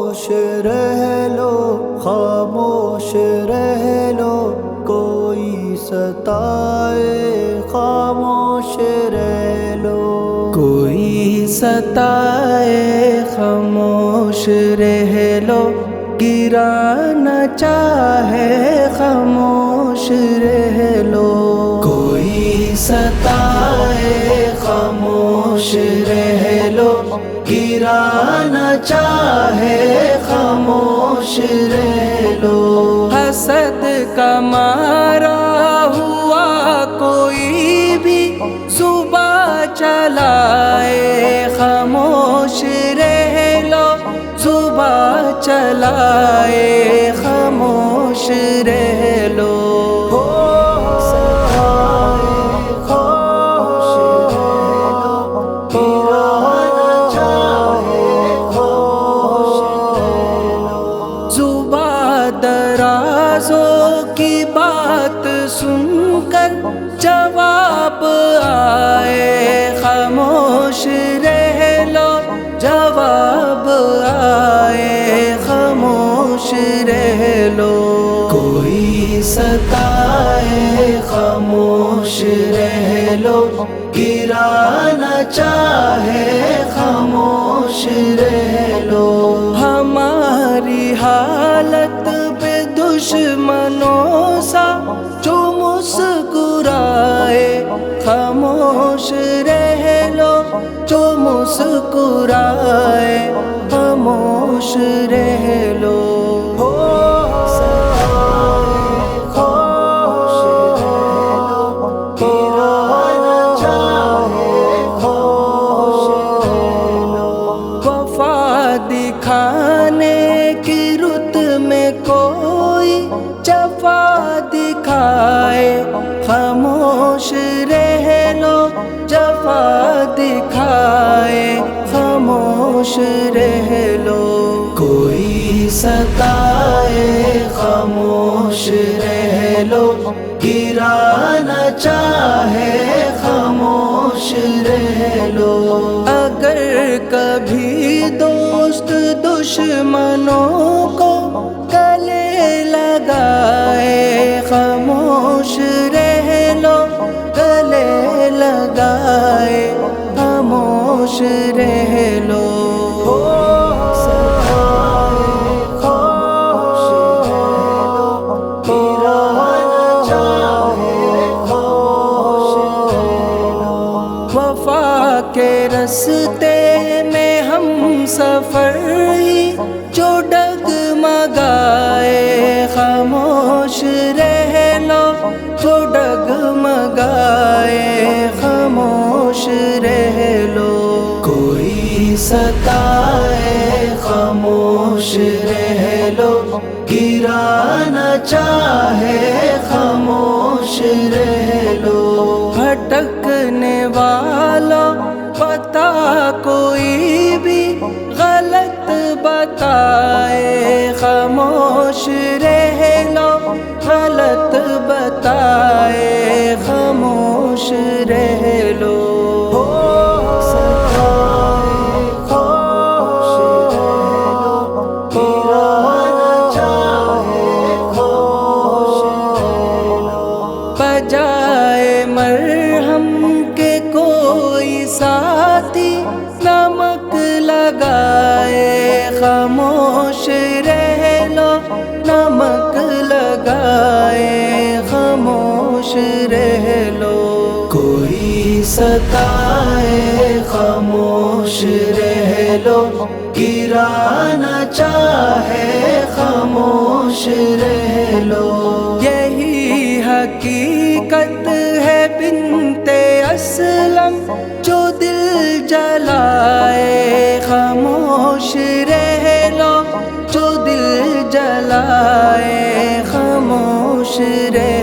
خاموش رہ لو، خاموش رہ لو، کوئی ستائے خاموش رہ لو، کوئی ستائے خاموش رہ لو، گرا نہ چاہے خاموش رہ لو، کوئی ستائے خاموش رہ لو، گرا نہ چاہے خاموش رہ لو، حسد کا مارا ہوا کوئی بھی صبح چلائے خاموش رہ لو، صبح چلائے خاموش رہ لو، درازوں کی بات سن کر جواب آئے خاموش رہ لو، جواب آئے خاموش رہ لو، کوئی ستائے خاموش رہ لو، گرا نہ چاہے خاموش رہ لو، ہماری حالت دشمنوں سا جو مسکرائے خاموش رہ لو، جو مسکرائے خاموش رہ لو، وفا دکھانے کی رت میں کوئی جفا دکھائے خاموش رہ لو، جفا دکھائے خاموش رہ لو، کوئی ستائے خاموش رہ لو، گرا نہ چاہے خاموش رہ لو، اگر کبھی دوست دشمنوں کو گلے لگائے خاموش رہ لو، گلے لگائے خاموش رہ لو، وفا کے راستے میں ہم سفر ہی جو ڈگمگائے خاموش رہ لو، جو ڈگمگائے خاموش رہ لو، کوئی ستائے خاموش رہ لو، گرا نہ چاہے خاموش رہ لو، بھٹکنے والوں پتہ کوئی بھی غلط بتائے خاموش رہ لو، غلط بتائے خاموش رہ لو، بجائے مرہم کے کوئی ساتھی نمک لگائے خاموش رہ لو، نمک لگائے خاموش رہ لو، کوئی ستائے خاموش رہ لو، گرا نہ چاہے خاموش رہ لو، یہی حقیقت ہے بنت اسلم جو دل جلائے خاموش رہ لو، جو دل جلائے خاموش رہ